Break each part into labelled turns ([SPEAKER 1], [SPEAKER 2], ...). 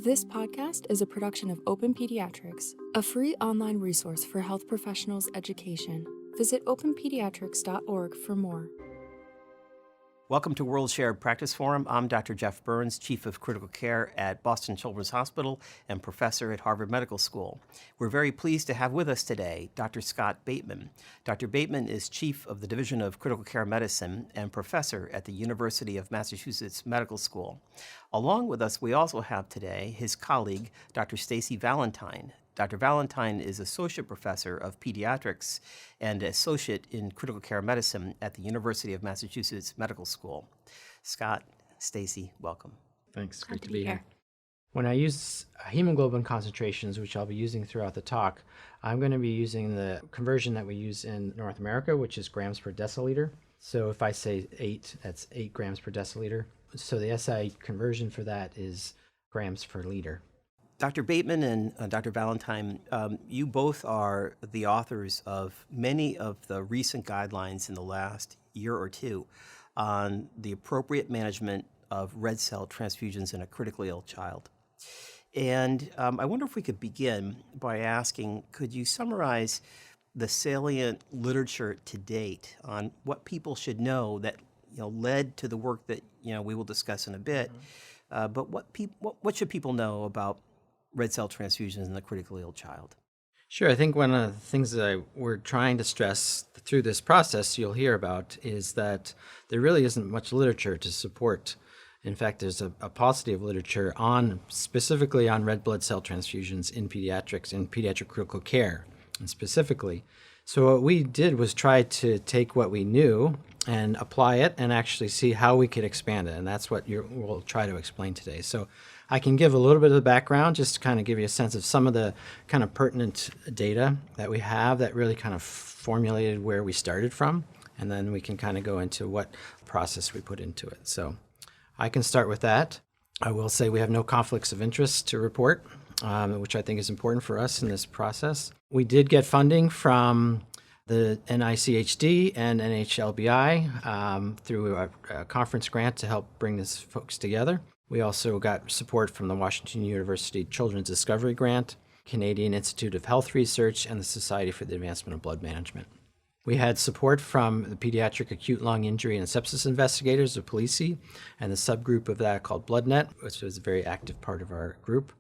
[SPEAKER 1] This podcast is a production of OPENPediatrics, a free online resource for health professionals' education. Visit openpediatrics.org for more.
[SPEAKER 2] Welcome to World Shared Practice Forum. I'm Dr. Jeff Burns, Chief of Critical Care at Boston Children's Hospital and Professor at Harvard Medical School. We're very pleased to have with us today Dr. Scot Bateman. Dr. Bateman is Chief of the Division of Critical Care Medicine and Professor at the University of Massachusetts Medical School. Along with us, we also have today his colleague, Dr. Stacey Valentine. Dr. Valentine is Associate Professor of Pediatrics and Associate in Critical Care Medicine at the University of Massachusetts Medical School. Scot, Stacey, welcome.
[SPEAKER 3] Thanks. Great to be here. When I use hemoglobin concentrations, which I'll be using throughout the talk, I'm going to be using the conversion that we use in North America, which is grams per deciliter. So if I say 8, that's 8 grams per deciliter. So the SI conversion for that is grams per liter.
[SPEAKER 2] Dr. Bateman and Dr. Valentine, you both are the authors of many of the recent guidelines in the last year or two on the appropriate management of red cell transfusions in a critically ill child. And I wonder if we could begin by asking, could you summarize the salient literature to date on what people should know that led to the work that we will discuss in a bit, but what should people know about red cell transfusions in the critically ill child?
[SPEAKER 3] Sure. I think one of the things that we're trying to stress through this process you'll hear about is that there really isn't much literature to support. In fact, there's a paucity of literature specifically on red blood cell transfusions in pediatrics, in pediatric critical care, and specifically. So what we did was try to take what we knew and apply it and actually see how we could expand it. And that's what we'll try to explain today. So I can give a little bit of the background just to kind of give you a sense of some of the kind of pertinent data that we have that really kind of formulated where we started from. And then we can kind of go into what process we put into it. So I can start with that. I will say we have no conflicts of interest to report, which I think is important for us in this process. We did get funding from the NICHD and NHLBI through a conference grant to help bring these folks together. We also got support from the Washington University Children's Discovery Grant, Canadian Institute of Health Research, and the Society for the Advancement of Blood Management. We had support from the Pediatric Acute Lung Injury and Sepsis Investigators, or PCC, and the subgroup of that called BloodNet, which was a very active part of our group.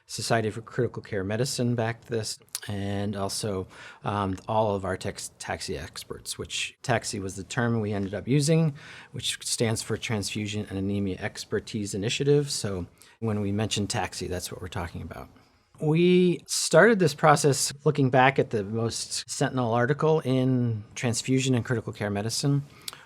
[SPEAKER 3] Society for Critical Care Medicine backed this, and also all of our TAXI experts, which TAXI was the term we ended up using, which stands for Transfusion and Anemia Expertise Initiative. So when we mention TAXI, that's what we're talking about. We started this process looking back at the most sentinel article in Transfusion and Critical Care Medicine,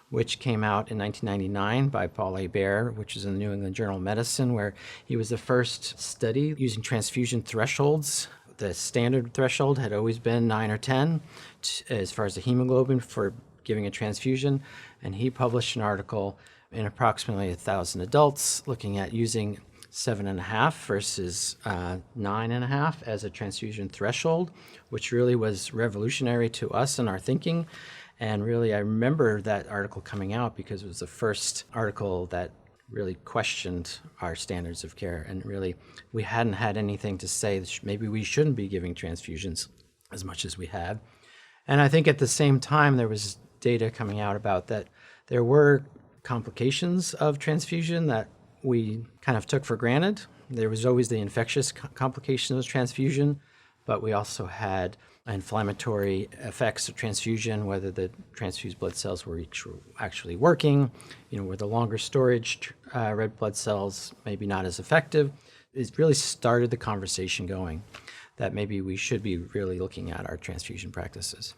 [SPEAKER 3] which came out in 1999 by Paul A. Baer, which is in the New England Journal of Medicine, where he was the first study using transfusion thresholds. The standard threshold had always been 9 or 10 as far as the hemoglobin for giving a transfusion, and he published an article in approximately 1,000 adults looking at using 7.5 versus 9.5 as a transfusion threshold, which really was revolutionary to us in our thinking. And really, I remember that article coming out because it was the first article that really questioned our standards of care. And really, we hadn't had anything to say that maybe we shouldn't be giving transfusions as much as we had. And I think at the same time, there was data coming out about that there were complications of transfusion that we kind of took for granted. There was always the infectious complications of transfusion, but we also had inflammatory effects of transfusion, whether the transfused blood cells were actually working, were the longer storage red blood cells maybe not as effective. It really started the conversation going that maybe we should be really looking at our transfusion practices.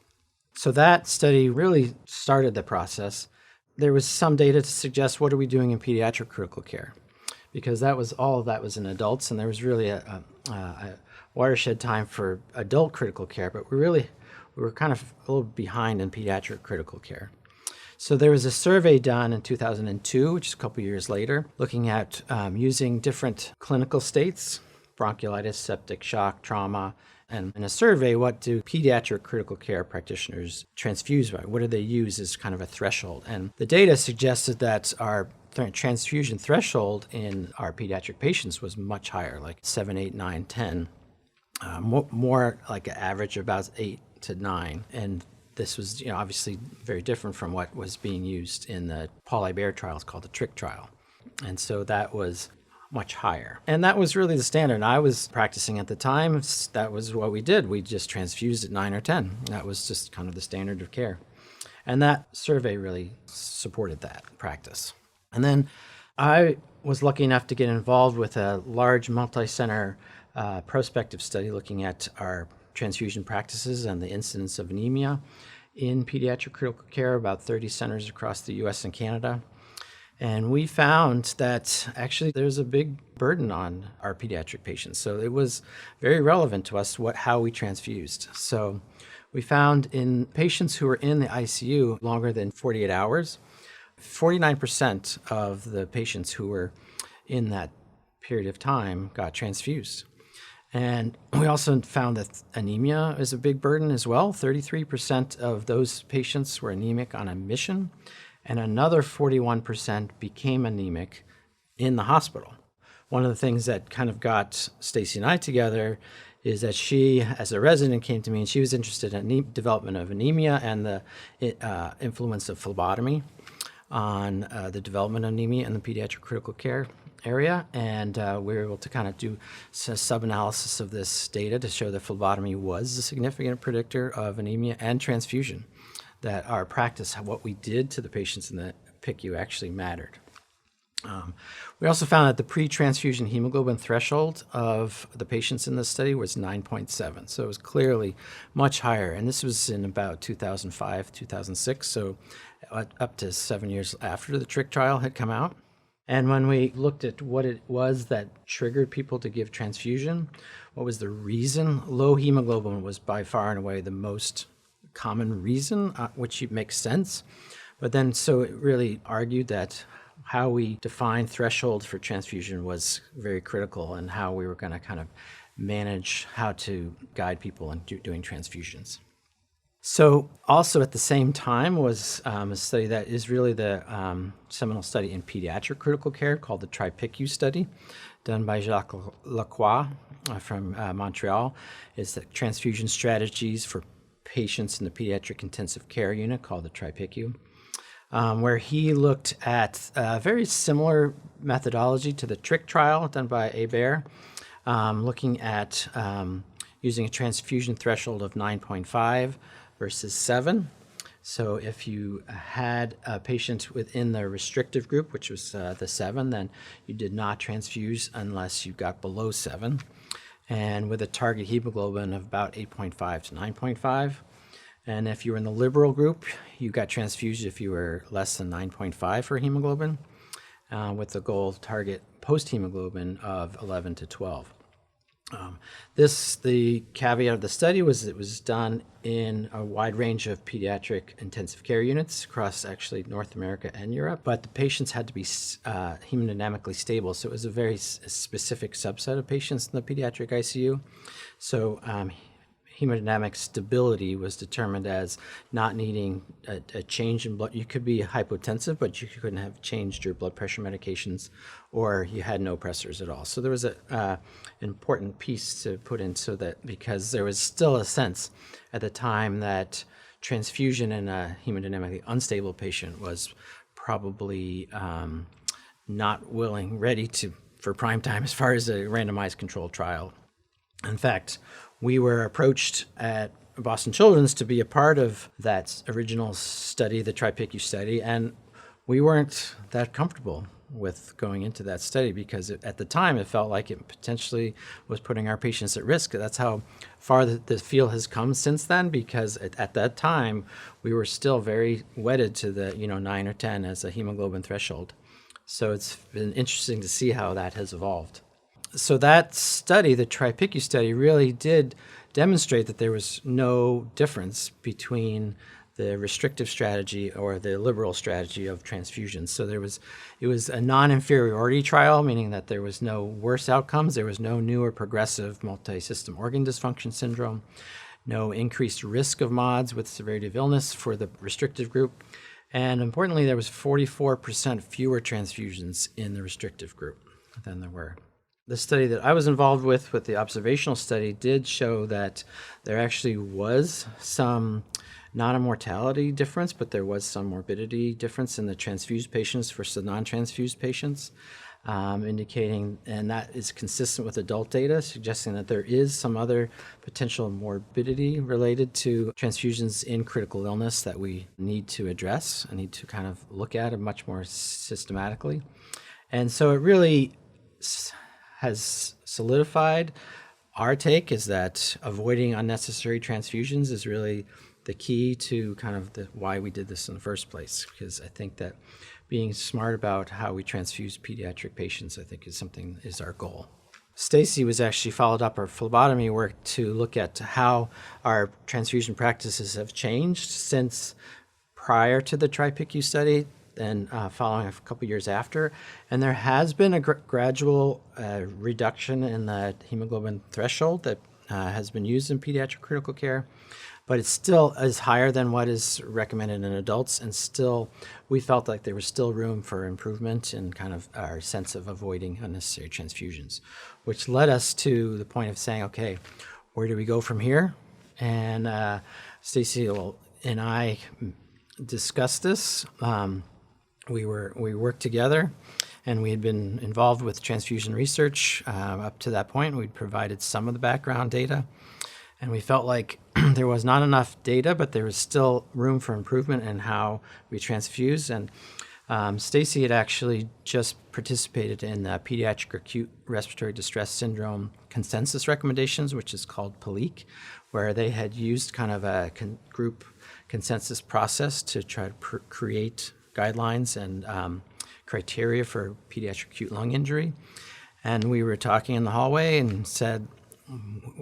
[SPEAKER 3] So that study really started the process. There was some data to suggest what are we doing in pediatric critical care, because all of that was in adults, and there was really a watershed time for adult critical care, but we were kind of a little behind in pediatric critical care. So there was a survey done in 2002, which is a couple years later, looking at using different clinical states, bronchiolitis, septic shock, trauma, and in a survey, what do pediatric critical care practitioners transfuse by? What do they use as kind of a threshold? And the data suggested that our transfusion threshold in our pediatric patients was much higher, like 7, 8, 9, 10, more like an average of about 8 to 9. And this was, obviously very different from what was being used in the Paul Ibert trials called the TRIC trial. And so that was much higher. And that was really the standard. I was practicing at the time. That was what we did. We just transfused at 9 or 10. That was just kind of the standard of care. And that survey really supported that practice. And then I was lucky enough to get involved with a large multi-center prospective study looking at our transfusion practices and the incidence of anemia in pediatric critical care, about 30 centers across the US and Canada. And we found that actually there's a big burden on our pediatric patients. So it was very relevant to us how we transfused. So we found in patients who were in the ICU longer than 48 hours, 49% of the patients who were in that period of time got transfused. And we also found that anemia is a big burden as well. 33% of those patients were anemic on admission, and another 41% became anemic in the hospital. One of the things that kind of got Stacey and I together is that she, as a resident, came to me and she was interested in development of anemia and the influence of phlebotomy on the development of anemia in the pediatric critical care area. And we were able to kind of do a sub-analysis of this data to show that phlebotomy was a significant predictor of anemia and transfusion, that our practice, what we did to the patients in the PICU actually mattered. We also found that the pre-transfusion hemoglobin threshold of the patients in this study was 9.7, so it was clearly much higher. And this was in about 2005, 2006, so up to 7 years after the TRIC trial had come out. And when we looked at what it was that triggered people to give transfusion, what was the reason? Low hemoglobin was by far and away the most common reason, which makes sense. But then, so it really argued that how we define threshold for transfusion was very critical, and how we were going to kind of manage how to guide people in doing transfusions. So also at the same time was a study that is really the seminal study in pediatric critical care called the TRIPICU study, done by Jacques Lacroix from Montreal. It's the transfusion strategies for patients in the pediatric intensive care unit called the TRIPICU, where he looked at a very similar methodology to the TRIC trial done by Hebert, looking at using a transfusion threshold of 9.5 versus 7. So if you had a patient within the restrictive group, which was the 7, then you did not transfuse unless you got below 7. And with a target hemoglobin of about 8.5 to 9.5. And if you were in the liberal group, you got transfused if you were less than 9.5 for hemoglobin, with the goal target post-hemoglobin of 11 to 12. The caveat of the study was it was done in a wide range of pediatric intensive care units across actually North America and Europe, but the patients had to be hemodynamically stable. So it was a very specific subset of patients in the pediatric ICU. So hemodynamic stability was determined as not needing a change in blood. You could be hypotensive, but you couldn't have changed your blood pressure medications, or you had no pressors at all. So there was an important piece to put in, so that because there was still a sense at the time that transfusion in a hemodynamically unstable patient was probably not ready for prime time as far as a randomized controlled trial. In fact, we were approached at Boston Children's to be a part of that original study, the TRIPICU study, and we weren't that comfortable with going into that study because at the time it felt like it potentially was putting our patients at risk. That's how far the field has come since then, because at that time we were still very wedded to the 9 or 10 as a hemoglobin threshold. So it's been interesting to see how that has evolved. So that study, the TRIPICU study, really did demonstrate that there was no difference between the restrictive strategy or the liberal strategy of transfusions. So it was a non-inferiority trial, meaning that there was no worse outcomes, there was no new or progressive multi-system organ dysfunction syndrome, no increased risk of MODS with severity of illness for the restrictive group, And importantly, there was 44% fewer transfusions in the restrictive group than there were. The study that I was involved with the observational study, did show that there actually was some, not a mortality difference, but there was some morbidity difference in the transfused patients versus the non-transfused patients, indicating, and that is consistent with adult data, suggesting that there is some other potential morbidity related to transfusions in critical illness that we need to address and need to kind of look at it much more systematically. And so it really has solidified our take is that avoiding unnecessary transfusions is really the key to kind of why we did this in the first place, because I think that being smart about how we transfuse pediatric patients, I think, is our goal. Stacey was actually followed up our phlebotomy work to look at how our transfusion practices have changed since prior to the TRIPICU study and following a couple years after. And there has been a gradual reduction in the hemoglobin threshold that has been used in pediatric critical care, but it still is higher than what is recommended in adults. And still, we felt like there was still room for improvement in kind of our sense of avoiding unnecessary transfusions, which led us to the point of saying, okay, where do we go from here? And Stacey and I discussed this. We worked together, and we had been involved with transfusion research up to that point. We'd provided some of the background data, and we felt like there was not enough data, but there was still room for improvement in how we transfuse. And Stacey had actually just participated in the Pediatric Acute Respiratory Distress Syndrome consensus recommendations, which is called PALIC, where they had used kind of a group consensus process to try to create guidelines and criteria for pediatric acute lung injury. And we were talking in the hallway and said,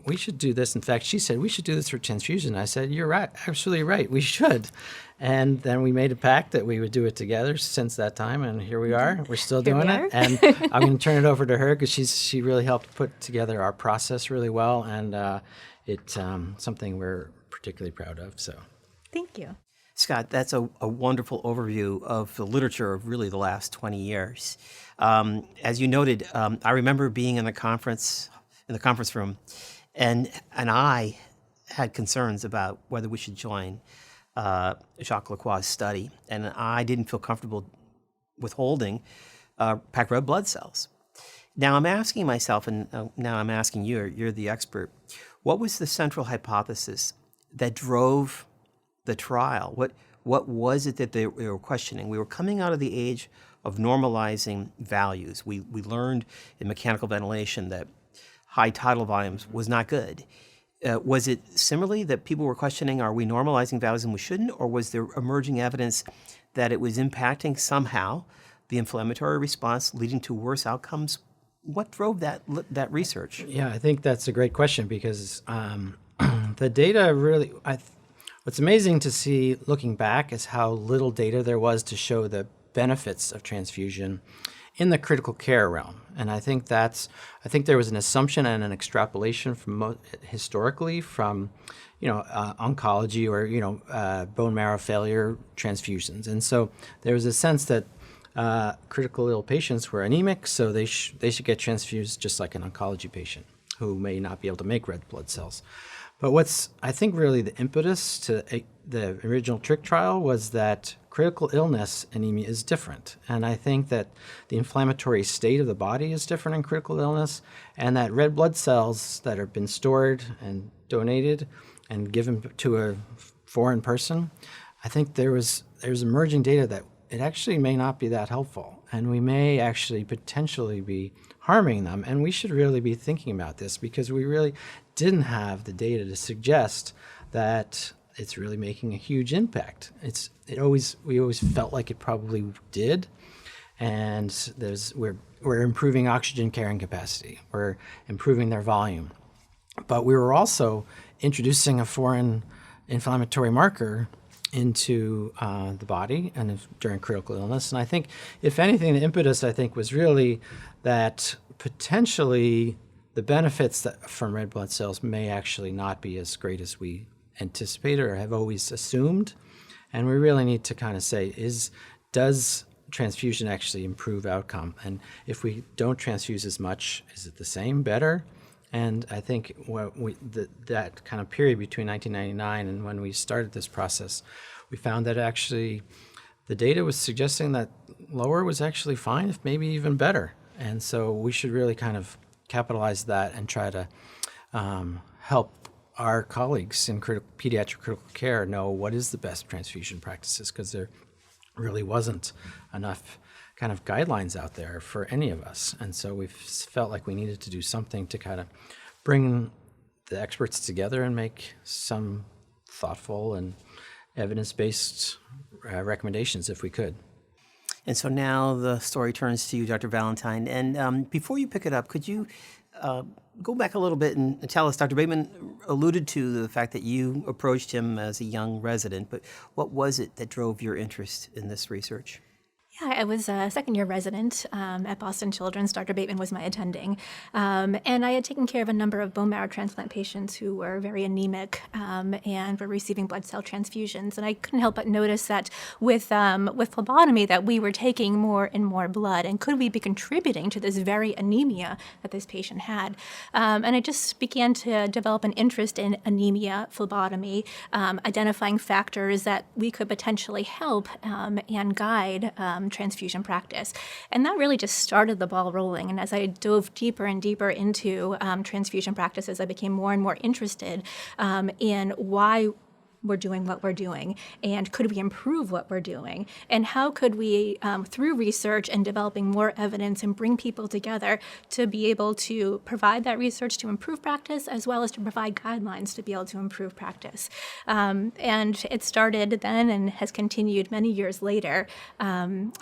[SPEAKER 3] we should do this. In fact, she said, we should do this for transfusion. I said, you're right, absolutely right, we should. And then we made a pact that we would do it together since that time, and here we are. We're still doing it. And I'm going to turn it over to her because she really helped put together our process really well, and it's something we're particularly proud of. So,
[SPEAKER 4] thank you.
[SPEAKER 2] Scott, that's a wonderful overview of the literature of really the last 20 years. As you noted, I remember being in the conference room, and I had concerns about whether we should join Jacques Lacroix's study, and I didn't feel comfortable withholding packed red blood cells. Now I'm asking myself, and now I'm asking you, you're the expert, what was the central hypothesis that drove the trial? What was it that they were questioning? We were coming out of the age of normalizing values. We learned in mechanical ventilation that high tidal volumes was not good. Was it similarly that people were questioning, are we normalizing values and we shouldn't, or was there emerging evidence that it was impacting somehow the inflammatory response, leading to worse outcomes? What drove that research?
[SPEAKER 3] Yeah, I think that's a great question because the data really, what's amazing to see looking back is how little data there was to show the benefits of transfusion in the critical care realm. And I think there was an assumption and an extrapolation from historically from, oncology or, bone marrow failure transfusions. And so there was a sense that critical ill patients were anemic, so they should get transfused just like an oncology patient who may not be able to make red blood cells. But what's, I think, really the impetus to the original TRIC trial was that critical illness anemia is different. And I think that the inflammatory state of the body is different in critical illness, and that red blood cells that have been stored and donated and given to a foreign person, I think there's emerging data that it actually may not be that helpful, and we may actually potentially be harming them. And we should really be thinking about this because we really didn't have the data to suggest that it's really making a huge impact. We always felt like it probably did, and we're improving oxygen carrying capacity, we're improving their volume, but we were also introducing a foreign inflammatory marker into the body and during critical illness. And I think, if anything, the impetus, I think, was really that potentially the benefits from red blood cells may actually not be as great as we anticipated or have always assumed. And we really need to kind of say, does transfusion actually improve outcome? And if we don't transfuse as much, is it the same, better? And I think that kind of period between 1999 and when we started this process, we found that actually the data was suggesting that lower was actually fine, if maybe even better. And so we should really kind of capitalize that and try to help our colleagues in pediatric critical care know what is the best transfusion practices, because there really wasn't enough kind of guidelines out there for any of us. And so we felt like we needed to do something to kind of bring the experts together and make some thoughtful and evidence-based recommendations if we could.
[SPEAKER 2] And so now the story turns to you, Dr. Valentine. And before you pick it up, could you go back a little bit and tell us, Dr. Bateman alluded to the fact that you approached him as a young resident, but what was it that drove your interest in this research?
[SPEAKER 4] Yeah, I was a second-year resident at Boston Children's. Dr. Bateman was my attending. And I had taken care of a number of bone marrow transplant patients who were very anemic and were receiving blood cell transfusions. And I couldn't help but notice that with phlebotomy that we were taking more and more blood. And could we be contributing to this very anemia that this patient had? And I just began to develop an interest in anemia, phlebotomy, identifying factors that we could potentially help and guide transfusion practice. And that really just started the ball rolling. And as I dove deeper and deeper into transfusion practices, I became more and more interested in why we're doing what we're doing, and could we improve what we're doing, and how could we, through research and developing more evidence and bring people together to be able to provide that research to improve practice, as well as to provide guidelines to be able to improve practice. And it started then and has continued many years later, and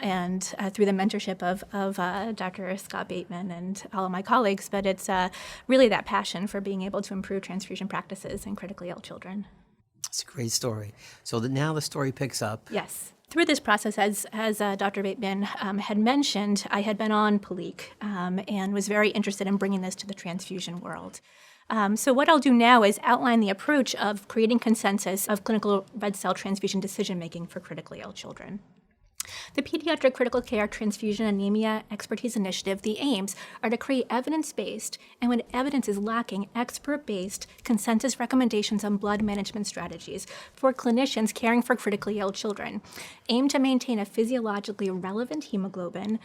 [SPEAKER 4] through the mentorship of Dr. Scot Bateman and all of my colleagues, but it's really that passion for being able to improve transfusion practices in critically ill children.
[SPEAKER 2] It's a great story. So now the story picks up.
[SPEAKER 4] Yes. Through this process, as Dr. Bateman had mentioned, I had been on PLEEC and was very interested in bringing this to the transfusion world. So what I'll do now is outline the approach of creating consensus of clinical red cell transfusion decision-making for critically ill children. The Pediatric Critical Care Transfusion Anemia Expertise Initiative, the aims are to create evidence-based, and when evidence is lacking, expert-based consensus recommendations on blood management strategies for clinicians caring for critically ill children, aim to maintain a physiologically relevant hemoglobin,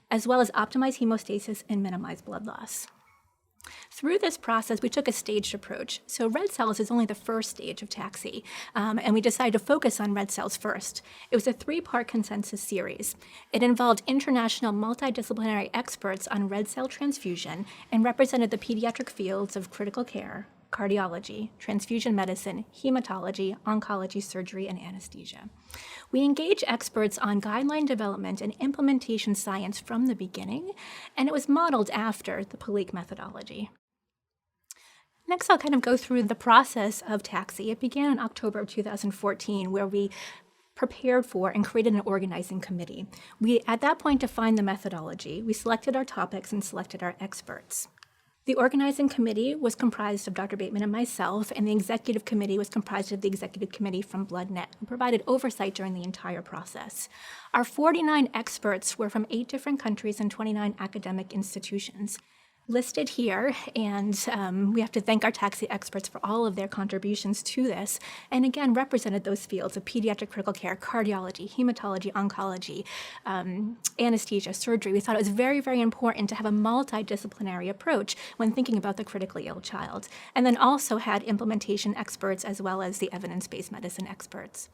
[SPEAKER 4] as well as optimize hemostasis and minimize blood loss. Through this process, we took a staged approach. So red cells is only the first stage of TAXI, and we decided to focus on red cells first. It was a 3-part consensus series. It involved international multidisciplinary experts on red cell transfusion and represented the pediatric fields of critical care, cardiology, transfusion medicine, hematology, oncology, surgery, and anesthesia. We engage experts on guideline development and implementation science from the beginning, and it was modeled after the PLEEC methodology. Next, I'll kind of go through the process of TAXI. It began in October of 2014, where we prepared for and created an organizing committee. We, at that point, defined the methodology. We selected our topics and selected our experts. The organizing committee was comprised of Dr. Bateman and myself, and the executive committee was comprised of the executive committee from BloodNet, who provided oversight during the entire process. Our 49 experts were from 8 different countries and 29 academic institutions. Listed here, and we have to thank our TAXI experts for all of their contributions to this, and again represented those fields of pediatric critical care, cardiology, hematology, oncology, anesthesia, surgery. We thought it was very, very important to have a multidisciplinary approach when thinking about the critically ill child, and then also had implementation experts as well as the evidence-based medicine experts.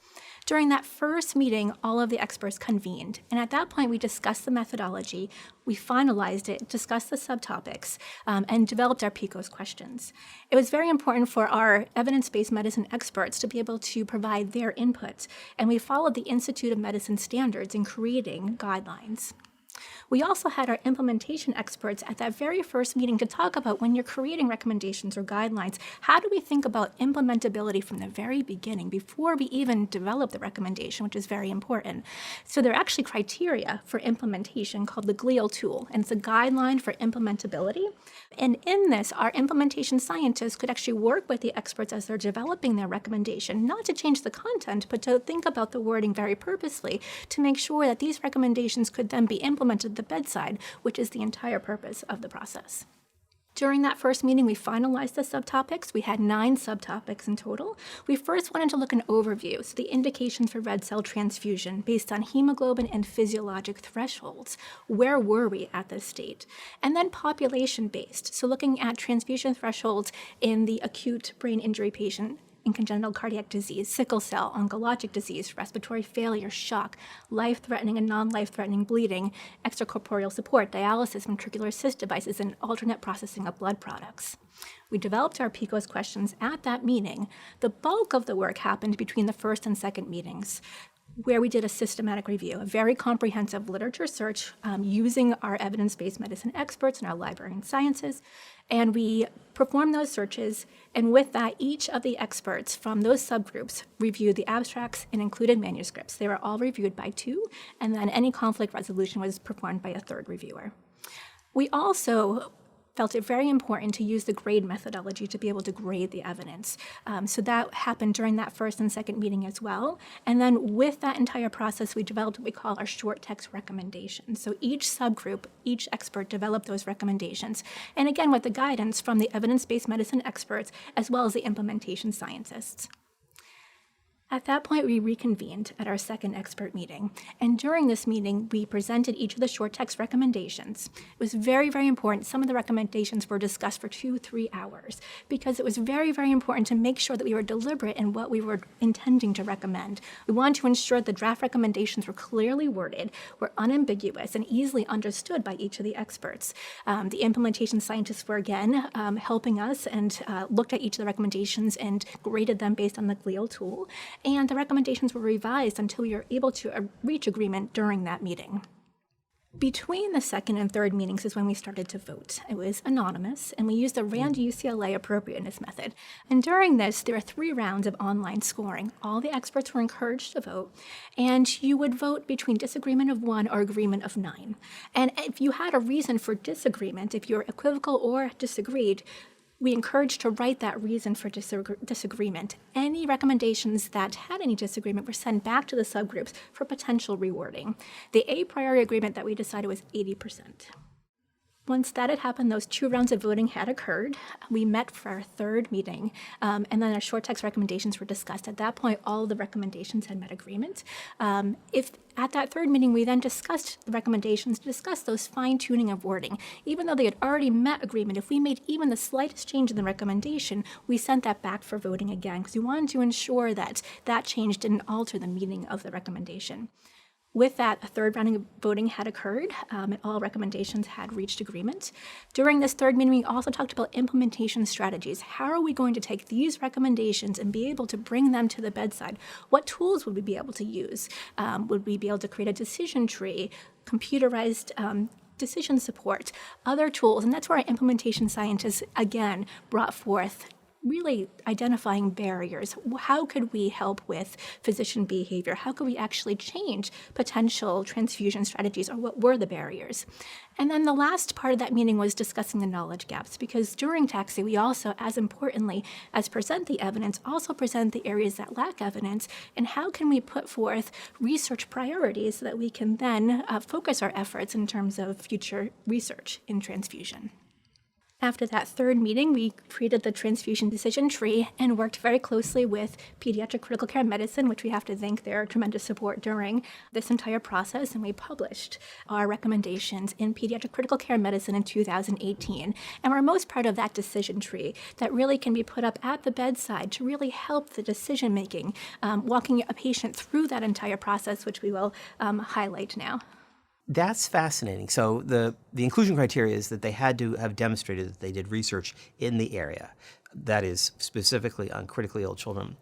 [SPEAKER 4] During that first meeting, all of the experts convened, and at that point we discussed the methodology, we finalized it, discussed the subtopics, and developed our PICOS questions. It was very important for our evidence-based medicine experts to be able to provide their input, and we followed the Institute of Medicine standards in creating guidelines. We also had our implementation experts at that very first meeting to talk about when you're creating recommendations or guidelines, how do we think about implementability from the very beginning before we even develop the recommendation, which is very important. So there are actually criteria for implementation called the GLIAL tool, and it's a guideline for implementability. And in this, our implementation scientists could actually work with the experts as they're developing their recommendation, not to change the content, but to think about the wording very purposely to make sure that these recommendations could then be implemented at the bedside, which is the entire purpose of the process. During that first meeting, we finalized the subtopics. We had 9 subtopics in total. We first wanted to look at an overview, so the indications for red cell transfusion based on hemoglobin and physiologic thresholds. Where were we at this state? And then population-based, so looking at transfusion thresholds in the acute brain injury patient, in congenital cardiac disease, sickle cell, oncologic disease, respiratory failure, shock, life-threatening and non-life-threatening bleeding, extracorporeal support, dialysis, ventricular assist devices, and alternate processing of blood products. We developed our PICOS questions at that meeting. The bulk of the work happened between the first and second meetings, where we did a systematic review, a very comprehensive literature search using our evidence-based medicine experts and our library and sciences. And we performed those searches, and with that, each of the experts from those subgroups reviewed the abstracts and included manuscripts. They were all reviewed by 2, and then any conflict resolution was performed by a 3rd reviewer. We also felt it very important to use the grade methodology to be able to grade the evidence. So that happened during that first and second meeting as well. And then with that entire process, we developed what we call our short text recommendations. So each subgroup, each expert developed those recommendations. And again, with the guidance from the evidence-based medicine experts, as well as the implementation scientists. At that point, we reconvened at our second expert meeting, and during this meeting, we presented each of the short text recommendations. It was very, very important. Some of the recommendations were discussed for 2-3 hours, because it was very, very important to make sure that we were deliberate in what we were intending to recommend. We wanted to ensure the draft recommendations were clearly worded, were unambiguous, and easily understood by each of the experts. The implementation scientists were, again, helping us and looked at each of the recommendations and graded them based on the GLIAL tool. And the recommendations were revised until we were able to reach agreement during that meeting. Between the second and third meetings is when we started to vote. It was anonymous, and we used the RAND UCLA appropriateness method. And during this, there were 3 rounds of online scoring. All the experts were encouraged to vote, and you would vote between disagreement of 1 or agreement of 9. And if you had a reason for disagreement, if you were equivocal or disagreed, we encouraged to write that reason for disagreement. Any recommendations that had any disagreement were sent back to the subgroups for potential rewording. The a priori agreement that we decided was 80%. Once that had happened, those 2 rounds of voting had occurred. We met for our third meeting, and then our short text recommendations were discussed. At that point, all the recommendations had met agreement. If at that third meeting, we then discussed the recommendations, discussed those fine-tuning of wording. Even though they had already met agreement, if we made even the slightest change in the recommendation, we sent that back for voting again, because we wanted to ensure that that change didn't alter the meaning of the recommendation. With that, a third round of voting had occurred, and all recommendations had reached agreement. During this third meeting, we also talked about implementation strategies. How are we going to take these recommendations and be able to bring them to the bedside? What tools would we be able to use? Would we be able to create a decision tree, computerized decision support, other tools? And that's where our implementation scientists, again, brought forth really identifying barriers. How could we help with physician behavior? How could we actually change potential transfusion strategies, or what were the barriers? And then the last part of that meeting was discussing the knowledge gaps, because during TAXI, we also, as importantly as present the evidence, also present the areas that lack evidence, and how can we put forth research priorities so that we can then focus our efforts in terms of future research in transfusion. After that third meeting, we created the transfusion decision tree and worked very closely with pediatric critical care medicine, which we have to thank their tremendous support during this entire process, and we published our recommendations in pediatric critical care medicine in 2018. And we're most proud of that decision tree that really can be put up at the bedside to really help the decision-making, walking a patient through that entire process, which we will highlight now.
[SPEAKER 2] That's fascinating. So the inclusion criteria is that they had to have demonstrated that they did research in the area, that is specifically on critically ill children.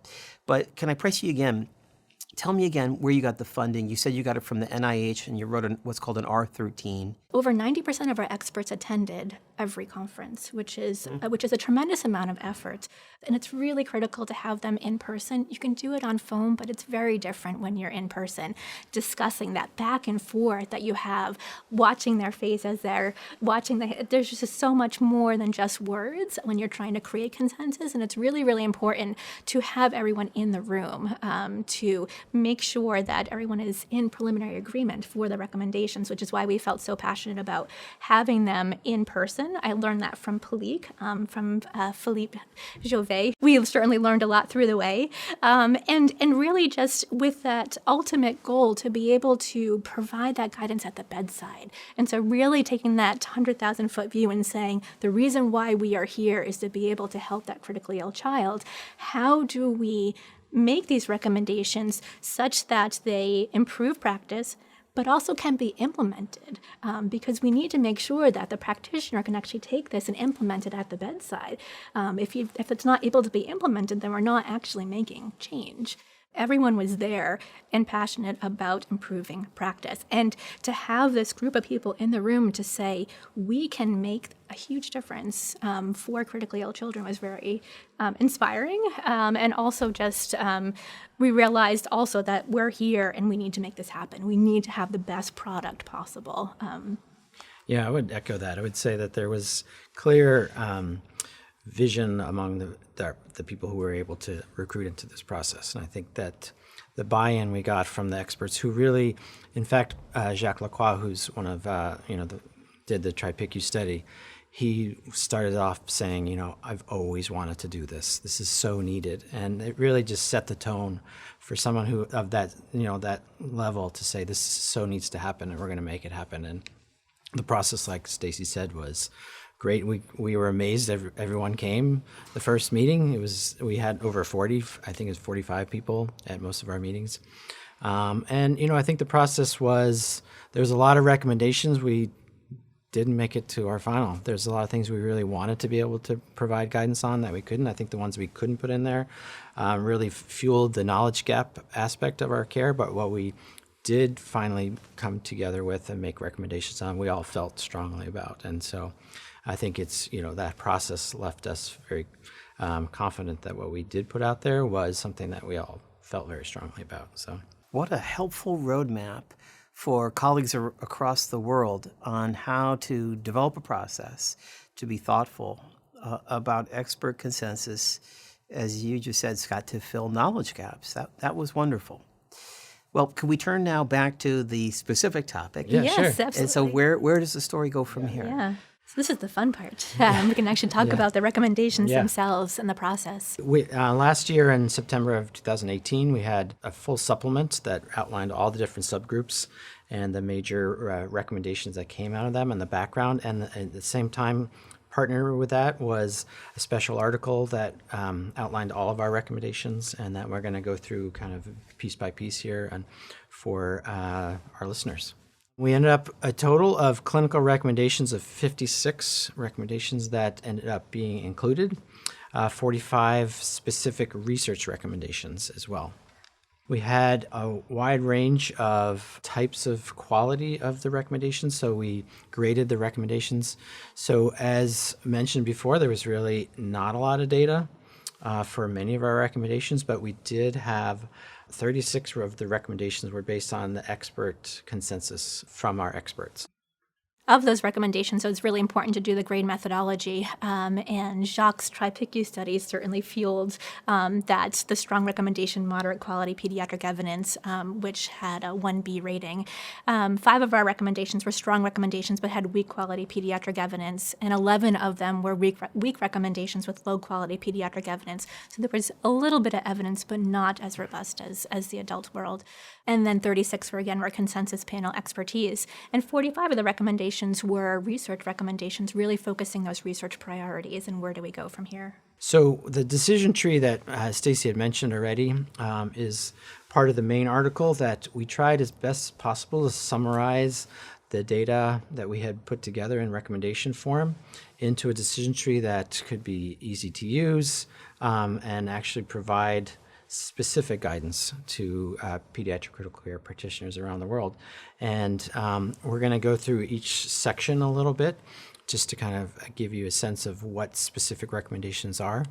[SPEAKER 2] But can I press you again Tell me again where you got the funding. You said you got it from the NIH and you wrote what's called an R13.
[SPEAKER 4] Over 90% of our experts attended every conference, which is a tremendous amount of effort. And it's really critical to have them in person. You can do it on phone, but it's very different when you're in person, discussing that back and forth that you have, watching their face as they're watching. There's just so much more than just words when you're trying to create consensus. And it's really, really important to have everyone in the room to make sure that everyone is in preliminary agreement for the recommendations, which is why we felt so passionate about having them in person. I learned that from Palique, from Philippe Jovet. We certainly learned a lot through the way. And really just with that ultimate goal to be able to provide that guidance at the bedside. And so really taking that 100,000-foot view and saying, the reason why we are here is to be able to help that critically ill child. How do we make these recommendations such that they improve practice, but also can be implemented, because we need to make sure that the practitioner can actually take this and implement it at the bedside. If it's not able to be implemented, then we're not actually making change. Everyone was there and passionate about improving practice. And to have this group of people in the room to say, we can make a huge difference for critically ill children was very inspiring. And also just, we realized also that we're here and we need to make this happen. We need to have the best product possible.
[SPEAKER 3] Yeah, I would echo that. I would say that there was clear vision among the people who were able to recruit into this process. And I think that the buy-in we got from the experts who really, in fact, Jacques Lacroix, who's one of, did the TRIPICU study, he started off saying, I've always wanted to do this. This is so needed. And it really just set the tone for someone who, of that, that level to say, this so needs to happen and we're going to make it happen. And the process, like Stacey said, was great. We were amazed. Everyone came. The first meeting, we had over 40, I think it was 45 people at most of our meetings. And I think the process was, there was a lot of recommendations. We didn't make it to our final. There's a lot of things we really wanted to be able to provide guidance on that we couldn't. I think the ones we couldn't put in there really fueled the knowledge gap aspect of our care, but what we did finally come together with and make recommendations on, we all felt strongly about. And so I think it's, that process left us very confident that what we did put out there was something that we all felt very strongly about. So,
[SPEAKER 2] what a helpful roadmap for colleagues across the world on how to develop a process, to be thoughtful about expert consensus, as you just said, Scott, to fill knowledge gaps. That was wonderful. Well, can we turn now back to the specific topic?
[SPEAKER 3] Yeah,
[SPEAKER 4] yes,
[SPEAKER 3] sure.
[SPEAKER 4] Absolutely.
[SPEAKER 2] And so where does the story go from here?
[SPEAKER 4] Yeah. So this is the fun part. We can actually talk about the recommendations themselves and the process.
[SPEAKER 3] Last year in September of 2018, we had a full supplement that outlined all the different subgroups and the major recommendations that came out of them and the background. And at the same time, partner with that was a special article that outlined all of our recommendations, and that we're going to go through kind of piece by piece here and for our listeners. We ended up a total of clinical recommendations of 56 recommendations that ended up being included, 45 specific research recommendations as well. We had a wide range of types of quality of the recommendations, so we graded the recommendations. So as mentioned before, there was really not a lot of data for many of our recommendations, but we did have 36 of the recommendations were based on the expert consensus from our experts.
[SPEAKER 4] Of those recommendations, so it's really important to do the grade methodology. And Jacques' TRIPICU studies certainly fueled that the strong recommendation, moderate quality pediatric evidence, which had a 1B rating. 5 of our recommendations were strong recommendations but had weak quality pediatric evidence, and 11 of them were weak recommendations with low quality pediatric evidence. So there was a little bit of evidence, but not as robust as the adult world. And then 36 were consensus panel expertise. And 45 of the recommendations were research recommendations, really focusing those research priorities and where do we go from here.
[SPEAKER 3] So the decision tree that Stacey had mentioned already is part of the main article that we tried as best possible to summarize the data that we had put together in recommendation form into a decision tree that could be easy to use and actually provide specific guidance to pediatric critical care practitioners around the world. And we're going to go through each section a little bit just to kind of give you a sense of what specific recommendations are.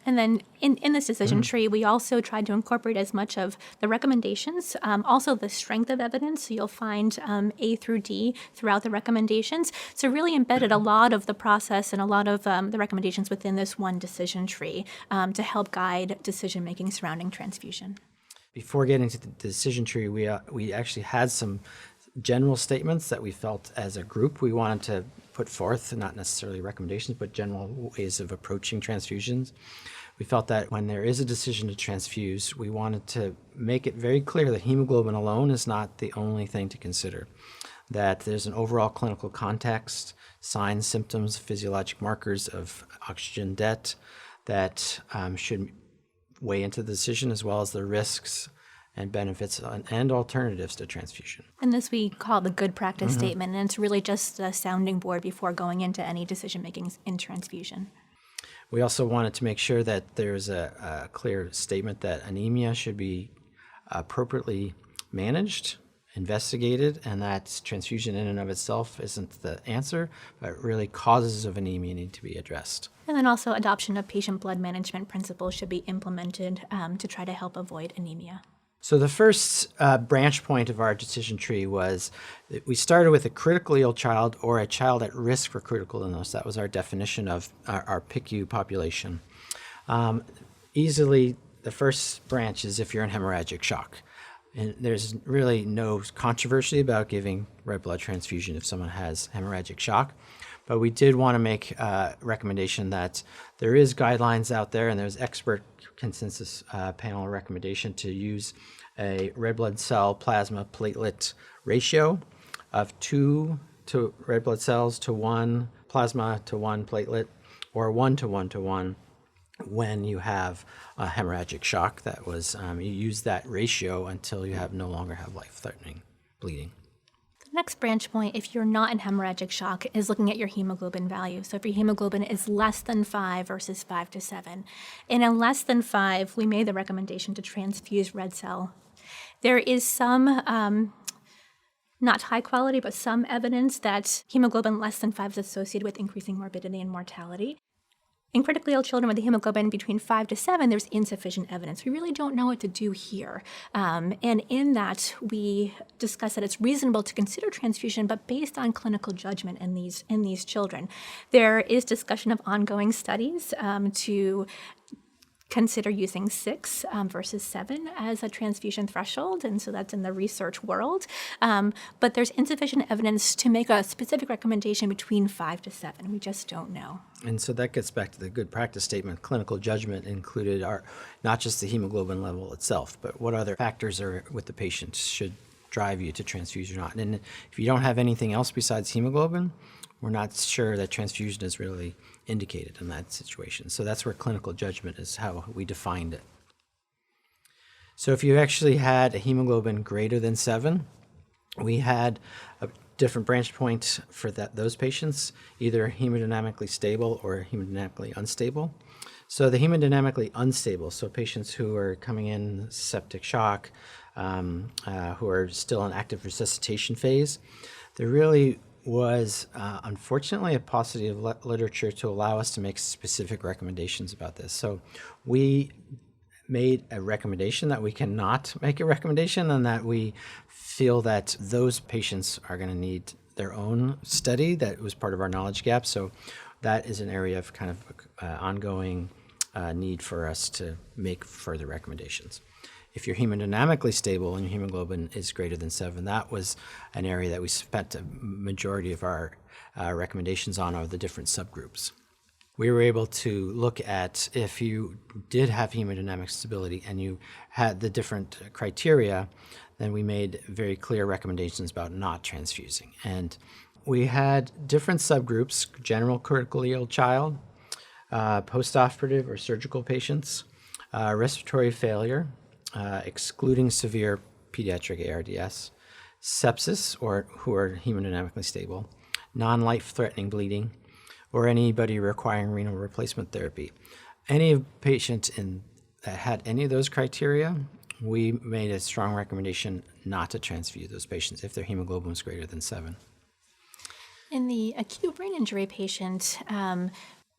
[SPEAKER 4] And then in this decision tree, we also tried to incorporate as much of the recommendations, also the strength of evidence. So you'll find A through D throughout the recommendations. So really embedded a lot of the process and a lot of the recommendations within this one decision tree to help guide decision-making surrounding transfusion.
[SPEAKER 3] Before getting to the decision tree, we actually had some general statements that we felt as a group we wanted to put forth, not necessarily recommendations, but general ways of approaching transfusions. We felt that when there is a decision to transfuse, we wanted to make it very clear that hemoglobin alone is not the only thing to consider, that there's an overall clinical context, signs, symptoms, physiologic markers of oxygen debt that should weigh into the decision, as well as the risks and benefits and alternatives to transfusion.
[SPEAKER 4] And this we call the good practice statement, and it's really just a sounding board before going into any decision-making in transfusion.
[SPEAKER 3] We also wanted to make sure that there's a clear statement that anemia should be appropriately managed, investigated, and that transfusion in and of itself isn't the answer, but really causes of anemia need to be addressed.
[SPEAKER 4] And then also adoption of patient blood management principles should be implemented to try to help avoid anemia.
[SPEAKER 3] So the first branch point of our decision tree was that we started with a critically ill child or a child at risk for critical illness. That was our definition of our PICU population. Easily, the first branch is if you're in hemorrhagic shock. And there's really no controversy about giving red blood transfusion if someone has hemorrhagic shock. But we did want to make a recommendation that there is guidelines out there and there's expert consensus panel recommendation to use a red blood cell plasma platelet ratio of 2 to red blood cells to 1 plasma to 1 platelet, or 1 to 1 to 1 when you have a hemorrhagic shock. That was, you use that ratio until you no longer have life-threatening bleeding.
[SPEAKER 4] Next branch point, if you're not in hemorrhagic shock, is looking at your hemoglobin value. So if your hemoglobin is less than 5 versus 5 to 7. And in less than 5, we made the recommendation to transfuse red cell. There is some, not high quality, but some evidence that hemoglobin less than 5 is associated with increasing morbidity and mortality. In critically ill children with a hemoglobin between 5 to 7, there's insufficient evidence. We really don't know what to do here. And in that, we discuss that it's reasonable to consider transfusion, but based on clinical judgment in these children. There is discussion of ongoing studies to consider using 6 versus 7 as a transfusion threshold, and so that's in the research world. But there's insufficient evidence to make a specific recommendation between 5 to 7. We just don't know.
[SPEAKER 3] And so that gets back to the good practice statement. Clinical judgment included not just the hemoglobin level itself, but what other factors are with the patient should drive you to transfuse or not. And if you don't have anything else besides hemoglobin, we're not sure that transfusion is really indicated in that situation. So that's where clinical judgment is how we defined it. So if you actually had a hemoglobin greater than 7, we had a different branch point for those patients, either hemodynamically stable or hemodynamically unstable. So the hemodynamically unstable, so patients who are coming in septic shock, who are still in active resuscitation phase, there really was unfortunately a paucity of literature to allow us to make specific recommendations about this. So we made a recommendation that we cannot make a recommendation, and that we feel that those patients are going to need their own study. That was part of our knowledge gap. So that is an area of kind of ongoing need for us to make further recommendations. If you're hemodynamically stable and your hemoglobin is greater than 7, that was an area that we spent a majority of our recommendations on of the different subgroups. We were able to look at if you did have hemodynamic stability and you had the different criteria, then we made very clear recommendations about not transfusing. And we had different subgroups: general critically ill child, postoperative or surgical patients, respiratory failure, excluding severe pediatric ARDS, sepsis, or who are hemodynamically stable, non-life-threatening bleeding, or anybody requiring renal replacement therapy. Any patient in that had any of those criteria, we made a strong recommendation not to transfuse those patients if their hemoglobin was greater than 7.
[SPEAKER 4] In the acute brain injury patient,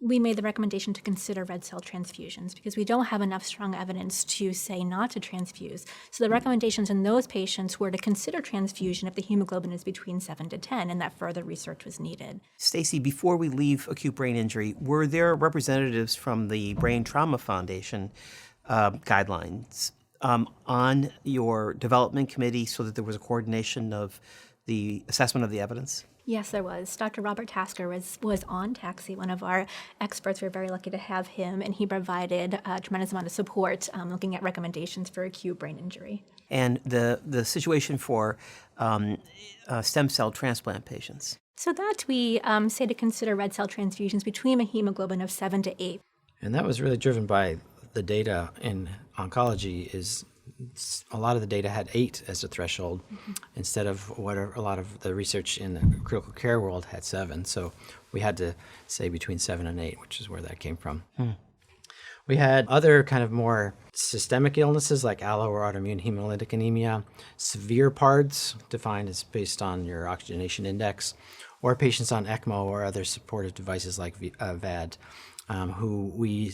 [SPEAKER 4] we made the recommendation to consider red cell transfusions because we don't have enough strong evidence to say not to transfuse. So the recommendations in those patients were to consider transfusion if the hemoglobin is between 7 to 10, and that further research was needed.
[SPEAKER 2] Stacey, before we leave acute brain injury, were there representatives from the Brain Trauma Foundation guidelines on your development committee so that there was a coordination of the assessment of the evidence?
[SPEAKER 4] Yes, there was. Dr. Robert Tasker was on TAXI, one of our experts. We were very lucky to have him, and he provided a tremendous amount of support looking at recommendations for acute brain injury.
[SPEAKER 2] And the situation for stem cell transplant patients?
[SPEAKER 4] So that we say to consider red cell transfusions between a hemoglobin of 7 to 8.
[SPEAKER 3] And that was really driven by the data in oncology. Is a lot of the data had 8 as a threshold instead of what a lot of the research in the critical care world had 7. So we had to say between 7 and 8, which is where that came from. We had other kind of more systemic illnesses like allo or autoimmune hemolytic anemia, severe PARDS, defined as based on your oxygenation index, or patients on ECMO or other supportive devices like VAD, who we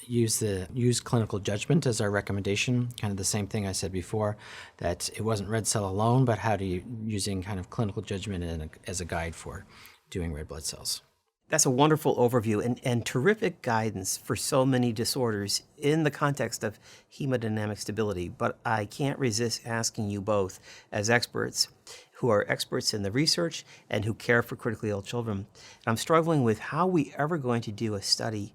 [SPEAKER 3] use clinical judgment as our recommendation, kind of the same thing I said before, that it wasn't red cell alone, but how do you using kind of clinical judgment as a guide for doing red blood cells.
[SPEAKER 2] That's a wonderful overview and terrific guidance for so many disorders in the context of hemodynamic stability. But I can't resist asking you both, as experts who are experts in the research and who care for critically ill children, and I'm struggling with how we ever going to do a study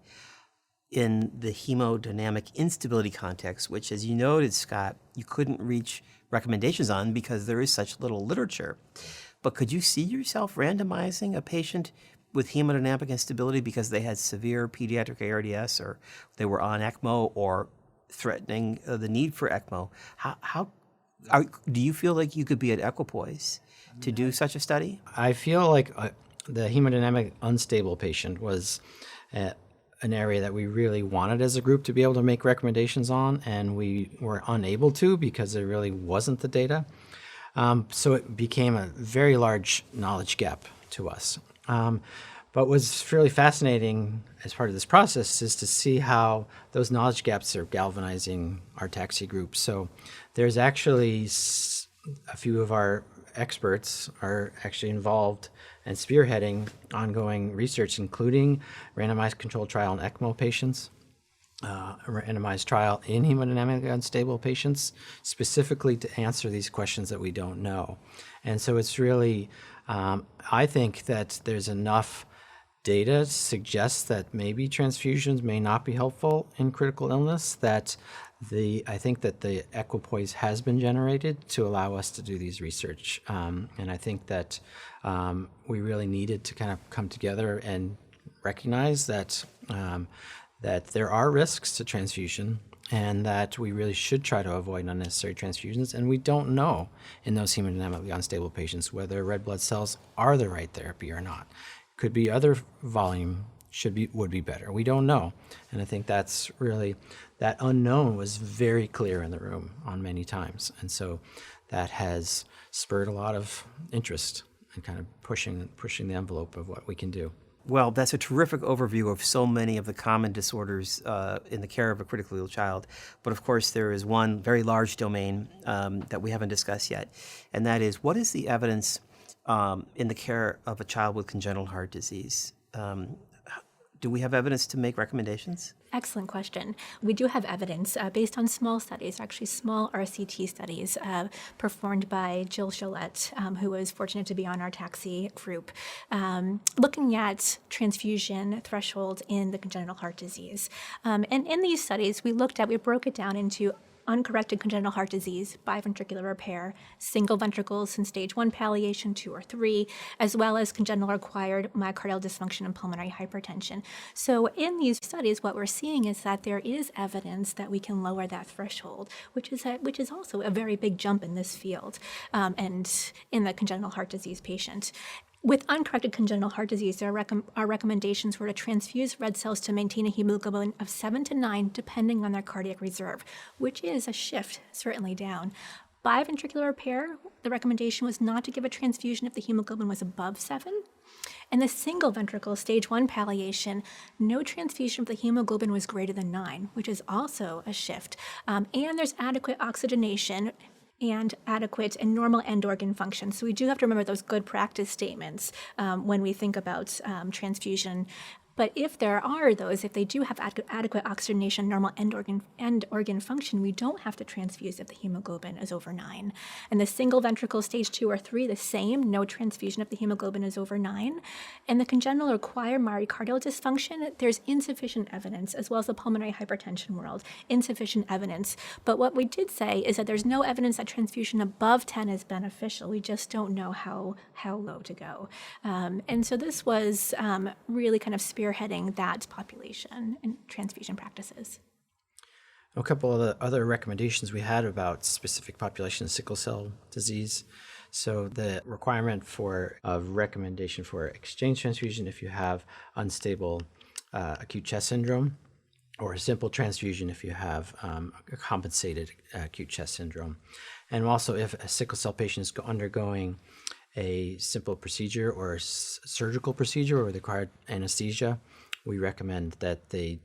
[SPEAKER 2] in the hemodynamic instability context, which, as you noted, Scott, you couldn't reach recommendations on because there is such little literature. But could you see yourself randomizing a patient with hemodynamic instability because they had severe pediatric ARDS or they were on ECMO or threatening the need for ECMO? Do you feel like you could be at equipoise to do such a study?
[SPEAKER 3] I feel like the hemodynamic unstable patient was an area that we really wanted as a group to be able to make recommendations on, and we were unable to because there really wasn't the data. So it became a very large knowledge gap to us. But what's fairly fascinating as part of this process is to see how those knowledge gaps are galvanizing our TAXI group. So there's actually a few of our experts are actually involved and spearheading ongoing research, including randomized controlled trial in ECMO patients, a randomized trial in hemodynamically unstable patients, specifically to answer these questions that we don't know. And so it's really, I think that there's enough data suggests that maybe transfusions may not be helpful in critical illness, that I think that the equipoise has been generated to allow us to do these research. And I think that we really needed to kind of come together and recognize that that there are risks to transfusion and that we really should try to avoid unnecessary transfusions. And we don't know in those hemodynamically unstable patients whether red blood cells are the right therapy or not. Could be other volume would be better. We don't know. And I think that's really, that unknown was very clear in the room on many times. And so that has spurred a lot of interest and kind of pushing the envelope of what we can do.
[SPEAKER 2] Well, that's a terrific overview of so many of the common disorders in the care of a critically ill child. But of course, there is one very large domain that we haven't discussed yet, and that is, what is the evidence in the care of a child with congenital heart disease? Do we have evidence to make recommendations?
[SPEAKER 4] Excellent question. We do have evidence based on small studies, actually small RCT studies performed by Jill Gillette, who was fortunate to be on our TAXI group, looking at transfusion thresholds in the congenital heart disease. And in these studies, we broke it down into uncorrected congenital heart disease, biventricular repair, single ventricles in stage 1 palliation, 2 or 3, as well as congenital acquired myocardial dysfunction and pulmonary hypertension. So in these studies, what we're seeing is that there is evidence that we can lower that threshold, which is also a very big jump in this field and in the congenital heart disease patient. With uncorrected congenital heart disease, our recommendations were to transfuse red cells to maintain a hemoglobin of 7 to 9, depending on their cardiac reserve, which is a shift, certainly down. Biventricular repair, the recommendation was not to give a transfusion if the hemoglobin was above 7. And the single ventricle stage 1 palliation, no transfusion if the hemoglobin was greater than 9, which is also a shift. And there's adequate oxygenation and adequate and normal end organ function. So we do have to remember those good practice statements when we think about transfusion. But if there are those, if they do have adequate oxygenation, normal end organ function, we don't have to transfuse if the hemoglobin is over 9. And the single ventricle stage 2 or 3, the same, no transfusion if the hemoglobin is over 9. And the congenital acquired myocardial dysfunction, there's insufficient evidence, as well as the pulmonary hypertension world, insufficient evidence. But what we did say is that there's no evidence that transfusion above 10 is beneficial. We just don't know how low to go. And so this was really kind of spearheading that population and transfusion practices.
[SPEAKER 3] A couple of the other recommendations we had about specific populations, sickle cell disease. So the requirement for a recommendation for exchange transfusion if you have unstable acute chest syndrome, or a simple transfusion if you have a compensated acute chest syndrome. And also if a sickle cell patient is undergoing a simple procedure or a surgical procedure or required anesthesia, we recommend that a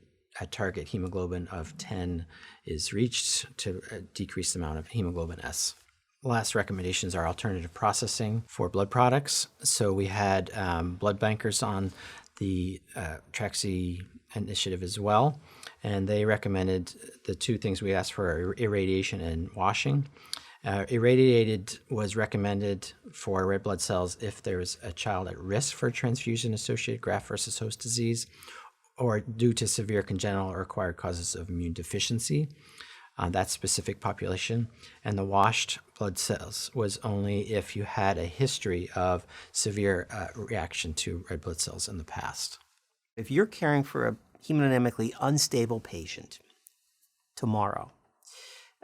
[SPEAKER 3] target hemoglobin of 10 is reached to decrease the amount of hemoglobin S. Last recommendations are alternative processing for blood products. So we had blood bankers on the TRIPICU initiative as well, and they recommended the two things we asked for are irradiation and washing. Irradiated was recommended for red blood cells if there's a child at risk for transfusion-associated graft versus host disease or due to severe congenital or acquired causes of immune deficiency, that specific population. And the washed blood cells was only if you had a history of severe reaction to red blood cells in the past.
[SPEAKER 2] If you're caring for a hemodynamically unstable patient tomorrow,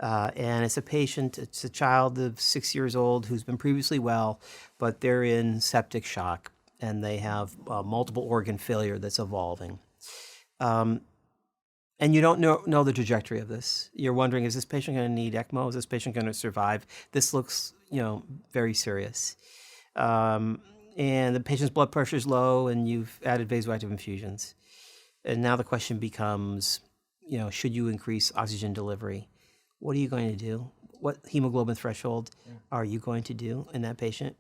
[SPEAKER 2] and it's a child of 6 years old who's been previously well, but they're in septic shock and they have multiple organ failure that's evolving. And you don't know the trajectory of this. You're wondering, is this patient going to need ECMO? Is this patient going to survive? This looks, very serious. And the patient's blood pressure is low and you've added vasoactive infusions. And now the question becomes, should you increase oxygen delivery? What are you going to do? What hemoglobin threshold are you going to do in that patient?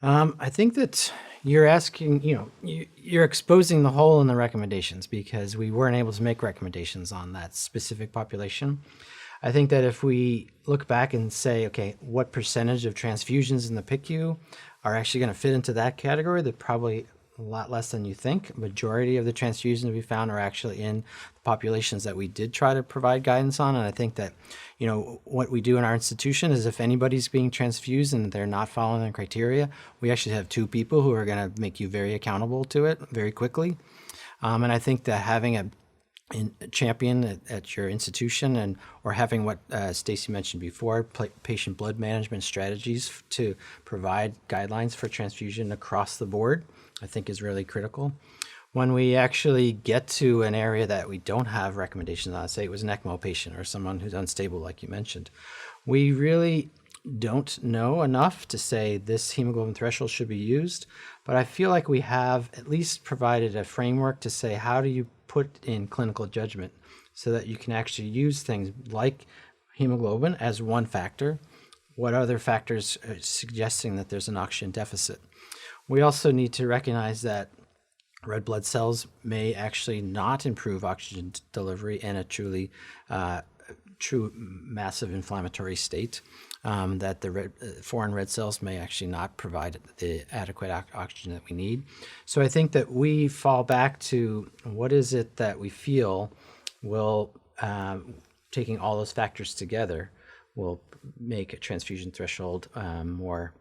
[SPEAKER 3] I think that you're asking, you're exposing the hole in the recommendations because we weren't able to make recommendations on that specific population. I think that if we look back and say, okay, what percentage of transfusions in the PICU are actually going to fit into that category, they're probably a lot less than you think. Majority of the transfusions we found are actually in the populations that we did try to provide guidance on. And I think that, what we do in our institution is if anybody's being transfused and they're not following the criteria, we actually have 2 people who are going to make you very accountable to it very quickly. And I think that having a champion at your institution or having what Stacey mentioned before, patient blood management strategies to provide guidelines for transfusion across the board, I think is really critical. When we actually get to an area that we don't have recommendations on, say it was an ECMO patient or someone who's unstable, like you mentioned, we really don't know enough to say this hemoglobin threshold should be used. But I feel like we have at least provided a framework to say, how do you put in clinical judgment so that you can actually use things like hemoglobin as one factor? What other factors are suggesting that there's an oxygen deficit? We also need to recognize that red blood cells may actually not improve oxygen delivery in a true massive inflammatory state, that the foreign red cells may actually not provide the adequate oxygen that we need. So I think that we fall back to what is it that we feel will, taking all those factors together, will make a transfusion threshold more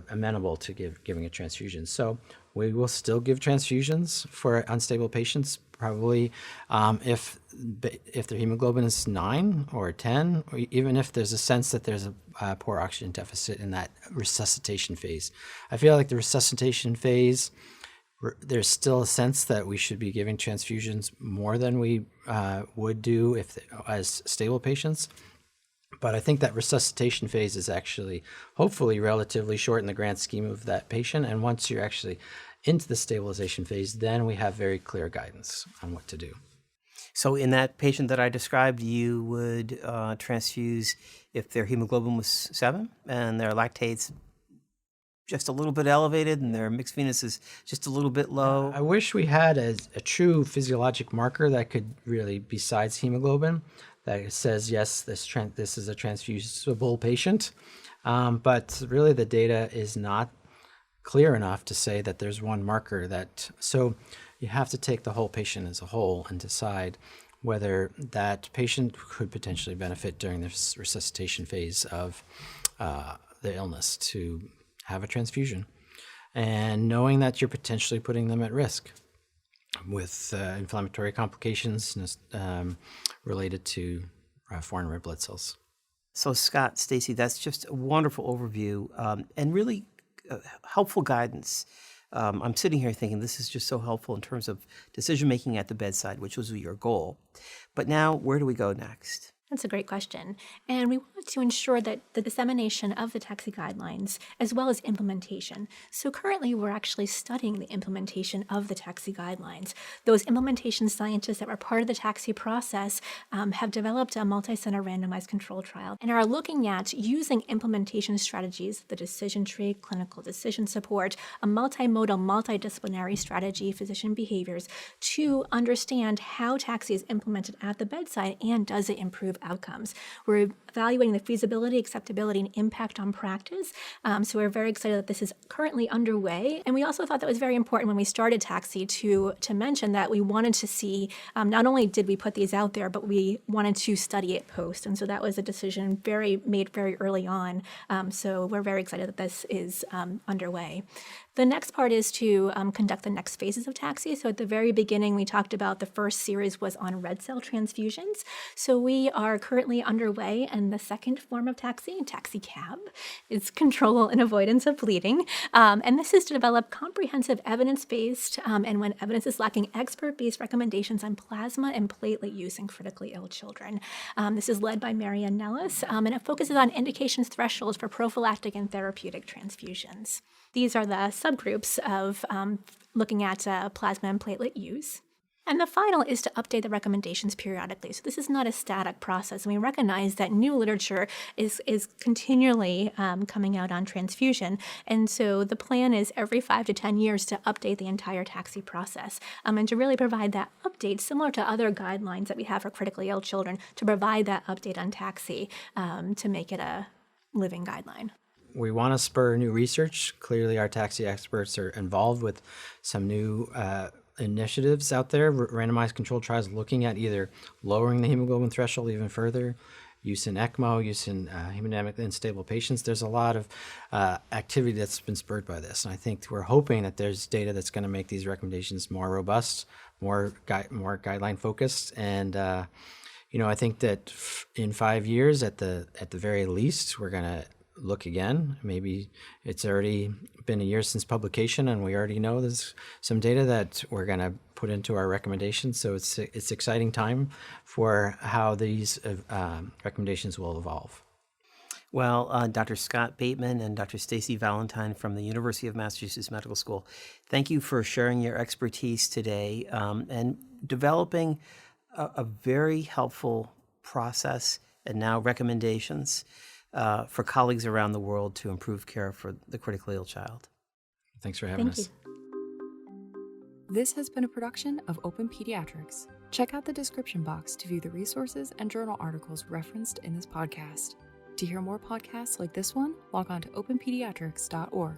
[SPEAKER 3] amenable to giving a transfusion. So we will still give transfusions for unstable patients. Probably if their hemoglobin is 9 or 10, or even if there's a sense that there's a poor oxygen deficit in that resuscitation phase. I feel like the resuscitation phase, there's still a sense that we should be giving transfusions more than we would do as stable patients. But I think that resuscitation phase is actually hopefully relatively short in the grand scheme of that patient. And once you're actually into the stabilization phase, then we have very clear guidance on what to do.
[SPEAKER 2] So in that patient that I described, you would transfuse if their hemoglobin was 7 and their lactates just a little bit elevated and their mixed venous is just a little bit low.
[SPEAKER 3] I wish we had a true physiologic marker that could really, besides hemoglobin, that says, yes, this is a transfusible patient. But really the data is not clear enough to say that there's one marker so you have to take the whole patient as a whole and decide whether that patient could potentially benefit during this resuscitation phase of the illness to have a transfusion, and knowing that you're potentially putting them at risk with inflammatory complications related to foreign red blood cells.
[SPEAKER 2] So Scott, Stacey, that's just a wonderful overview and really helpful guidance. I'm sitting here thinking this is just so helpful in terms of decision-making at the bedside, which was your goal. But now, where do we go next?
[SPEAKER 4] That's a great question. And we want to ensure that the dissemination of the TAXI guidelines as well as implementation. So currently we're actually studying the implementation of the TAXI guidelines. Those implementation scientists that were part of the TAXI process have developed a multi-center randomized control trial and are looking at using implementation strategies, the decision tree, clinical decision support, a multimodal, multidisciplinary strategy, physician behaviors, to understand how TAXI is implemented at the bedside and does it improve outcomes. We're evaluating the feasibility, acceptability, and impact on practice. So we're very excited that this is currently underway. And we also thought that was very important when we started TAXI to mention that we wanted to see, not only did we put these out there, but we wanted to study it post. And so that was a decision made very early on. So we're very excited that this is underway. The next part is to conduct the next phases of TAXI. So at the very beginning, we talked about the first series was on red cell transfusions. So we are currently underway, and the second form of TAXI, TAXI-CAB, is control and avoidance of bleeding. And this is to develop comprehensive evidence-based, and when evidence is lacking, expert-based recommendations on plasma and platelet use in critically ill children. This is led by Marianne Nellis, and it focuses on indications thresholds for prophylactic and therapeutic transfusions. These are the subgroups of looking at plasma and platelet use. And the final is to update the recommendations periodically. So this is not a static process. And we recognize that new literature is continually coming out on transfusion. And so the plan is every 5 to 10 years to update the entire TAXI process and to really provide that update similar to other guidelines that we have for critically ill children, to provide that update on TAXI to make it a living guideline.
[SPEAKER 3] We want to spur new research. Clearly, our TAXI experts are involved with some new initiatives out there, randomized controlled trials looking at either lowering the hemoglobin threshold even further, use in ECMO, use in hemodynamically unstable patients. There's a lot of activity that's been spurred by this. And I think we're hoping that there's data that's going to make these recommendations more robust, more guideline focused. And, I think that in 5 years, at the very least, we're going to look again. Maybe it's already been a year since publication and we already know there's some data that we're going to put into our recommendations. So it's exciting time for how these recommendations will evolve.
[SPEAKER 2] Well, Dr. Scott Bateman and Dr. Stacey Valentine from the University of Massachusetts Medical School, thank you for sharing your expertise today and developing a very helpful process and now recommendations for colleagues around the world to improve care for the critically ill child.
[SPEAKER 3] Thanks for having us.
[SPEAKER 4] Thank you.
[SPEAKER 1] This has been a production of OPENPediatrics. Check out the description box to view the resources and journal articles referenced in this podcast. To hear more podcasts like this one, log on to openpediatrics.org.